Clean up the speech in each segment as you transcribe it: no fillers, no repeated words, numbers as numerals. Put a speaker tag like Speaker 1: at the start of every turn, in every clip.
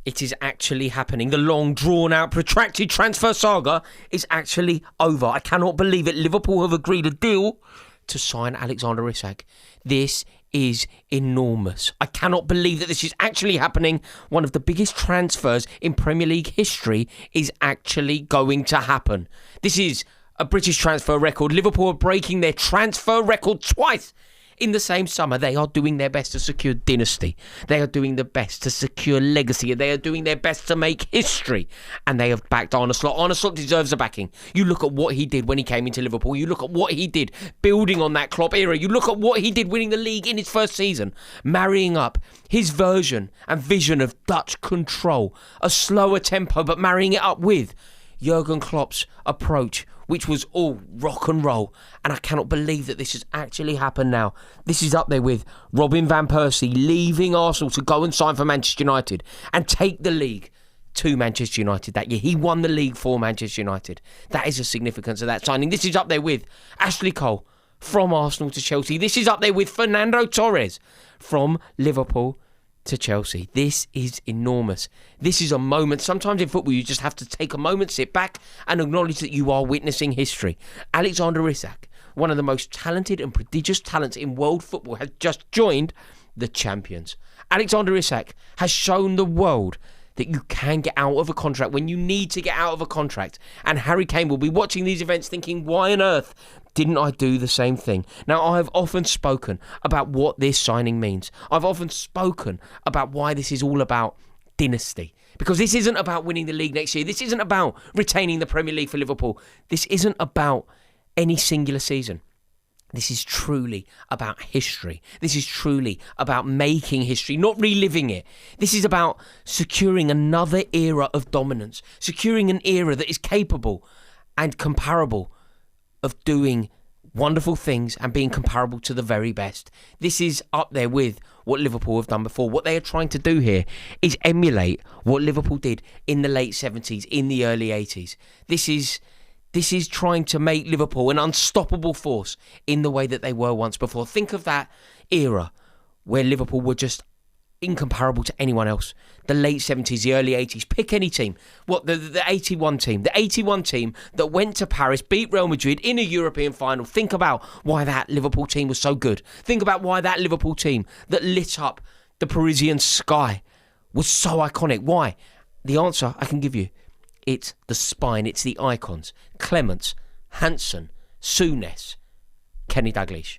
Speaker 1: It is actually happening. The long, drawn-out, protracted transfer saga is actually over. I cannot believe it. Liverpool have agreed a deal to sign Alexander Isak. This is enormous. I cannot believe that this is actually happening. One of the biggest transfers in Premier League history is actually going to happen. This is a British transfer record. Liverpool are breaking their transfer record twice in the same summer. They are doing their best to secure dynasty. They are doing their best to secure legacy. They are doing their best to make history. And they have backed Arne Slot. Arne Slot deserves a backing. You look at what he did when he came into Liverpool. You look at what he did building on that Klopp era. You look at what he did winning the league in his first season. Marrying up his version and vision of Dutch control. A slower tempo, but marrying it up with Jurgen Klopp's approach, which was all rock and roll. And I cannot believe that this has actually happened now. This is up there with Robin van Persie leaving Arsenal to go and sign for Manchester United and take the league to Manchester United that year. He won the league for Manchester United. That is the significance of that signing. This is up there with Ashley Cole from Arsenal to Chelsea. This is up there with Fernando Torres from Liverpool to Chelsea. This is enormous. This is a moment. Sometimes in football, you just have to take a moment, sit back and acknowledge that you are witnessing history. Alexander Isak, one of the most talented and prodigious talents in world football, has just joined the champions. Alexander Isak has shown the world that you can get out of a contract when you need to get out of a contract. And Harry Kane will be watching these events thinking, why on earth didn't I do the same thing? Now, I've often spoken about what this signing means. I've often spoken about why this is all about dynasty. Because this isn't about winning the league next year. This isn't about retaining the Premier League for Liverpool. This isn't about any singular season. This is truly about history. This is truly about making history, not reliving it. This is about securing another era of dominance, securing an era that is capable and comparable of doing wonderful things and being comparable to the very best. This is up there with what Liverpool have done before. What they are trying to do here is emulate what Liverpool did in the late 70s, in the early 80s. This is trying to make Liverpool an unstoppable force in the way that they were once before. Think of that era where Liverpool were just incomparable to anyone else. The late 70s, the early 80s. Pick any team. What, the 81 team. The 81 team that went to Paris, beat Real Madrid in a European final. Think about why that Liverpool team was so good. Think about why that Liverpool team that lit up the Parisian sky was so iconic. Why? The answer I can give you. It's the spine, it's the icons. Clements, Hansen, Souness, Kenny Dalglish.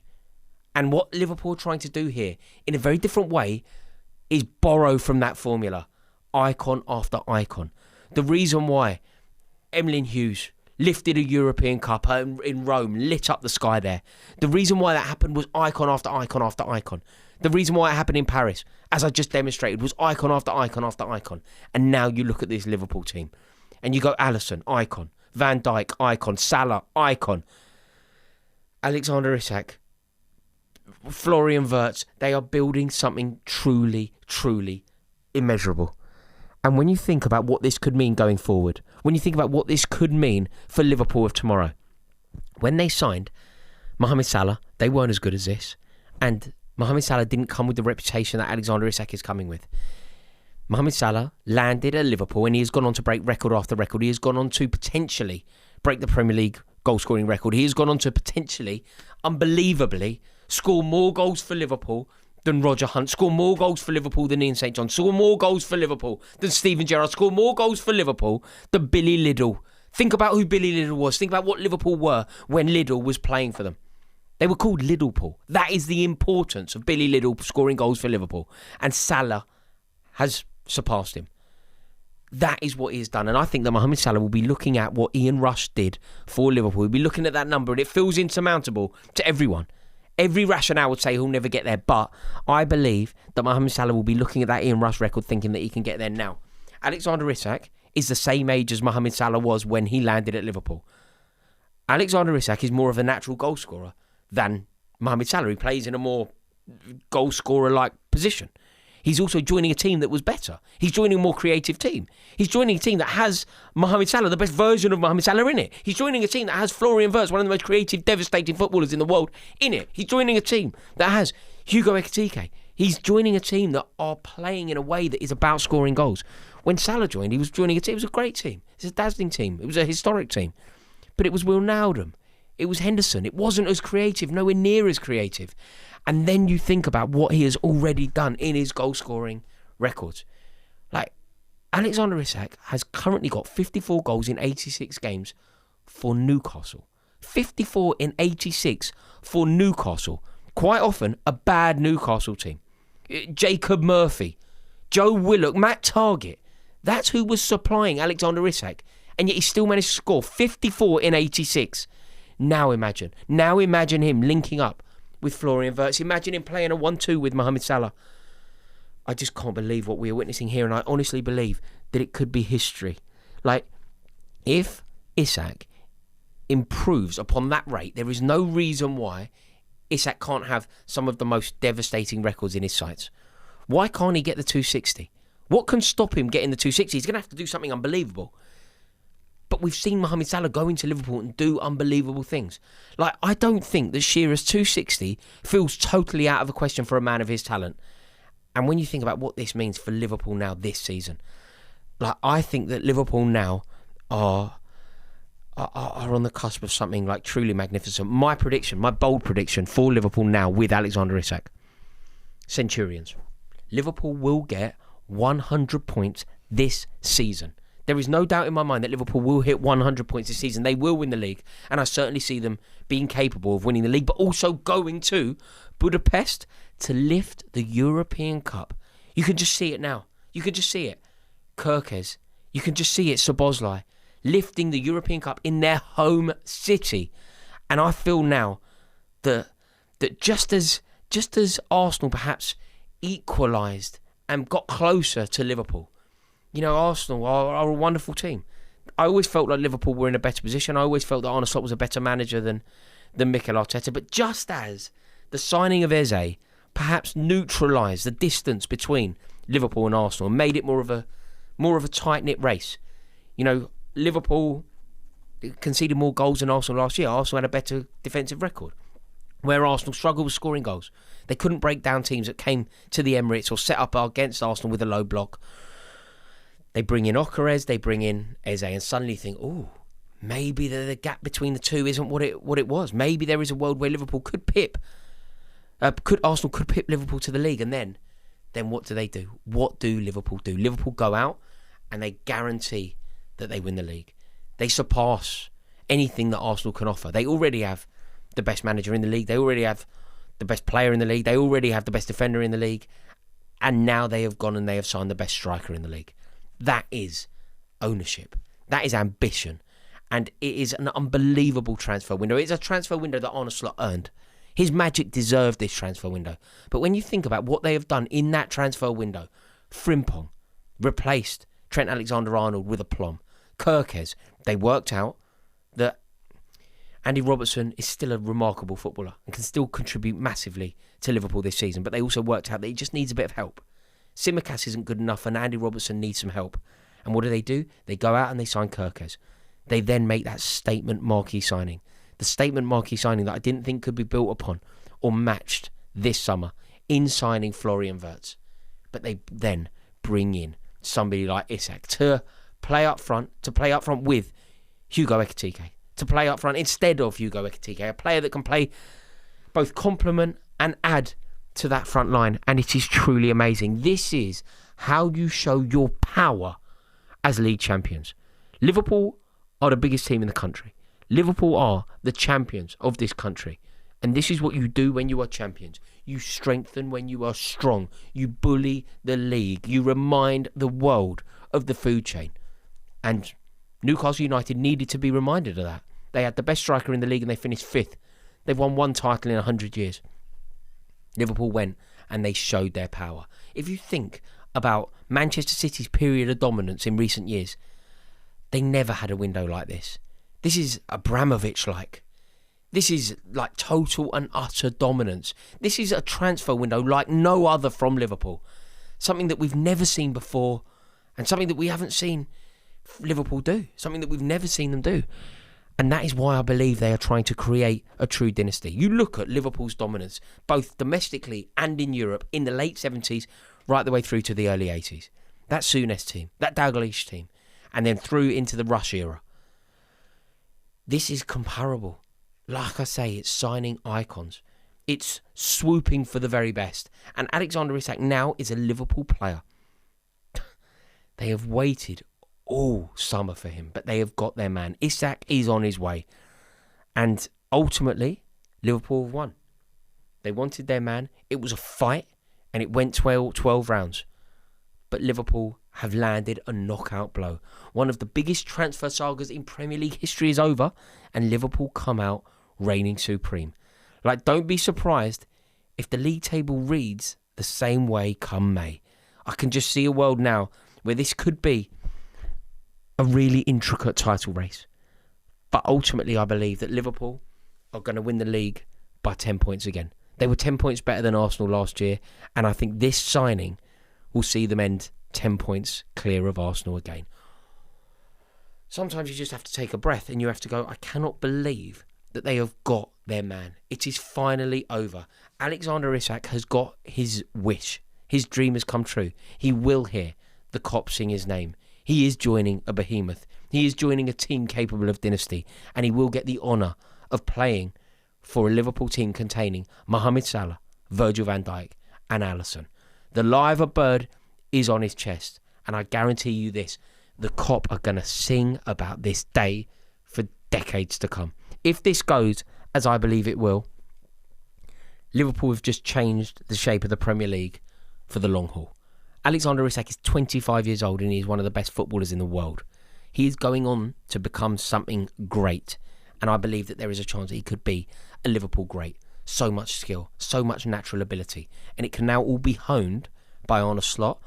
Speaker 1: And what Liverpool are trying to do here, in a very different way, is borrow from that formula. Icon after icon. The reason why Emlyn Hughes lifted a European Cup in Rome, lit up the sky there. The reason why that happened was icon after icon after icon. The reason why it happened in Paris, as I just demonstrated, was icon after icon after icon. And now you look at this Liverpool team. And you go Alisson, icon. Van Dijk, icon. Salah, icon. Alexander Isak, Florian Wirtz. They are building something truly, truly immeasurable. And when you think about what this could mean going forward, when you think about what this could mean for Liverpool of tomorrow, when they signed Mohamed Salah, they weren't as good as this. And Mohamed Salah didn't come with the reputation that Alexander Isak is coming with. Mohamed Salah landed at Liverpool and he has gone on to break record after record. He has gone on to potentially break the Premier League goal-scoring record. He has gone on to potentially, unbelievably, score more goals for Liverpool than Roger Hunt, score more goals for Liverpool than Ian St John, score more goals for Liverpool than Steven Gerrard, score more goals for Liverpool than Billy Liddell. Think about who Billy Liddell was. Think about what Liverpool were when Liddell was playing for them. They were called Liddellpool. That is the importance of Billy Liddell scoring goals for Liverpool. And Salah has surpassed him. That is what he has done. And I think that Mohamed Salah will be looking at what Ian Rush did for Liverpool. He'll be looking at that number and it feels insurmountable to everyone. Every rationale would say he'll never get there. But I believe that Mohamed Salah will be looking at that Ian Rush record thinking that he can get there now. Alexander Isak is the same age as Mohamed Salah was when he landed at Liverpool. Alexander Isak is more of a natural goal scorer than Mohamed Salah. He plays in a more goal scorer-like position. He's also joining a team that was better. He's joining a more creative team. He's joining a team that has Mohamed Salah, the best version of Mohamed Salah in it. He's joining a team that has Florian Wirtz, one of the most creative, devastating footballers in the world, in it. He's joining a team that has Hugo Ekitike. He's joining a team that are playing in a way that is about scoring goals. When Salah joined, he was joining a team. It was a great team. It's a dazzling team. It was a historic team. But it was Wijnaldum. It was Henderson. It wasn't as creative, nowhere near as creative. And then you think about what he has already done in his goal-scoring records. Like, Alexander Isak has currently got 54 goals in 86 games for Newcastle. 54 in 86 for Newcastle. Quite often, a bad Newcastle team. Jacob Murphy, Joe Willock, Matt Targett. That's who was supplying Alexander Isak. And yet he still managed to score 54 in 86. Now imagine him linking up with Florian Wirtz. Imagine him playing a 1-2 with Mohamed Salah. I just can't believe what we are witnessing here, and I honestly believe that it could be history. Like, if Isak improves upon that rate, there is no reason why Isak can't have some of the most devastating records in his sights. Why can't he get the 260? What can stop him getting the 260? He's going to have to do something unbelievable. But we've seen Mohamed Salah go into Liverpool and do unbelievable things. Like, I don't think that Shearer's 260 feels totally out of the question for a man of his talent. And when you think about what this means for Liverpool now this season, like, I think that Liverpool now are on the cusp of something like truly magnificent. My prediction, my bold prediction for Liverpool now with Alexander Isak: Centurions. Liverpool will get 100 points this season. There is no doubt in my mind that Liverpool will hit 100 points this season. They will win the league, and I certainly see them being capable of winning the league, but also going to Budapest to lift the European Cup. You can just see it now. You can just see it. Kirkes. You can just see it. Szoboszlai lifting the European Cup in their home city. And I feel now that just as Arsenal perhaps equalised and got closer to Liverpool, you know, Arsenal are a wonderful team. I always felt like Liverpool were in a better position. I always felt that Arne Slot was a better manager than Mikel Arteta. But just as the signing of Eze perhaps neutralised the distance between Liverpool and Arsenal and made it more of a tight-knit race. You know, Liverpool conceded more goals than Arsenal last year. Arsenal had a better defensive record, where Arsenal struggled with scoring goals. They couldn't break down teams that came to the Emirates or set up against Arsenal with a low block. They bring in Okerez, they bring in Eze, and suddenly you think, oh, maybe the gap between the two isn't what it was. Maybe there is a world where Liverpool Arsenal could pip Liverpool to the league, and then what do? What do Liverpool do? Liverpool go out and they guarantee that they win the league. They surpass anything that Arsenal can offer. They already have the best manager in the league. They already have the best player in the league. They already have the best defender in the league. And now they have gone and they have signed the best striker in the league. That is ownership. That is ambition. And it is an unbelievable transfer window. It's a transfer window that Arne Slot earned. His Magic deserved this transfer window. But when you think about what they have done in that transfer window, Frimpong replaced Trent Alexander-Arnold with aplomb. Kirkes, they worked out that Andy Robertson is still a remarkable footballer and can still contribute massively to Liverpool this season. But they also worked out that he just needs a bit of help. Tsimikas isn't good enough and Andy Robertson needs some help. And what do? They go out and they sign Kirkes. They then make that statement marquee signing. The statement marquee signing that I didn't think could be built upon or matched this summer in signing Florian Wirtz. But they then bring in somebody like Isak to play up front with Hugo Ekitike. To play up front instead of Hugo Ekitike. A player that can play both complement and add to that front line. And it is truly amazing. This is how you show your power as league champions. Liverpool are the biggest team in the country. Liverpool are the champions of this country. And this is what you do when you are champions. You strengthen when you are strong. You bully the league. You remind the world of the food chain. And Newcastle United needed to be reminded of that. They had the best striker in the league and they finished 5th. They've won one title in 100 years. Liverpool went and they showed their power. If you think about Manchester City's period of dominance in recent years, they never had a window like this. This is Abramovich-like. This is like total and utter dominance. This is a transfer window like no other from Liverpool. Something that we've never seen before and something that we haven't seen Liverpool do. Something that we've never seen them do. And that is why I believe they are trying to create a true dynasty. You look at Liverpool's dominance, both domestically and in Europe, in the late 70s, right the way through to the early 80s. That Souness team, that Dalglish team, and then through into the Rush era. This is comparable. Like I say, it's signing icons. It's swooping for the very best. And Alexander Isak now is a Liverpool player. They have waited all summer for him, but they have got their man. Isak is on his way. And ultimately, Liverpool have won. They wanted their man. It was a fight, and it went 12 rounds. But Liverpool have landed a knockout blow. One of the biggest transfer sagas in Premier League history is over, and Liverpool come out reigning supreme. Like, don't be surprised if the league table reads the same way come May. I can just see a world now where this could be a really intricate title race. But ultimately, I believe that Liverpool are going to win the league by 10 points again. They were 10 points better than Arsenal last year, and I think this signing will see them end 10 points clear of Arsenal again. Sometimes you just have to take a breath and you have to go, I cannot believe that they have got their man. It is finally over. Alexander Isak has got his wish. His dream has come true. He will hear the Kop sing his name. He is joining a behemoth. He is joining a team capable of dynasty, and he will get the honour of playing for a Liverpool team containing Mohamed Salah, Virgil van Dijk and Alisson. The live bird is on his chest, and I guarantee you this, the Kop are going to sing about this day for decades to come. If this goes as I believe it will, Liverpool have just changed the shape of the Premier League for the long haul. Alexander Isak is 25 years old and he is one of the best footballers in the world. He is going on to become something great, and I believe that there is a chance that he could be a Liverpool great. So much skill, so much natural ability, and it can now all be honed by Arne Slot,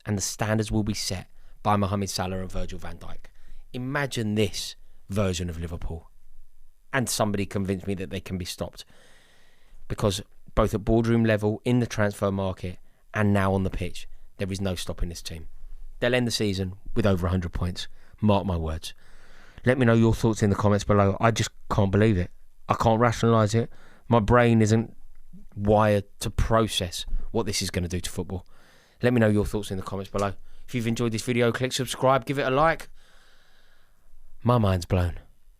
Speaker 1: and the standards will be set by Mohamed Salah and Virgil van Dijk. Imagine this version of Liverpool. And somebody convinced me that they can be stopped. Because both at boardroom level, in the transfer market, and now on the pitch, there is no stopping this team. They'll end the season with over 100 points. Mark my words. Let me know your thoughts in the comments below. I just can't believe it. I can't rationalise it. My brain isn't wired to process what this is going to do to football. Let me know your thoughts in the comments below. If you've enjoyed this video, click subscribe, give it a like. My mind's blown.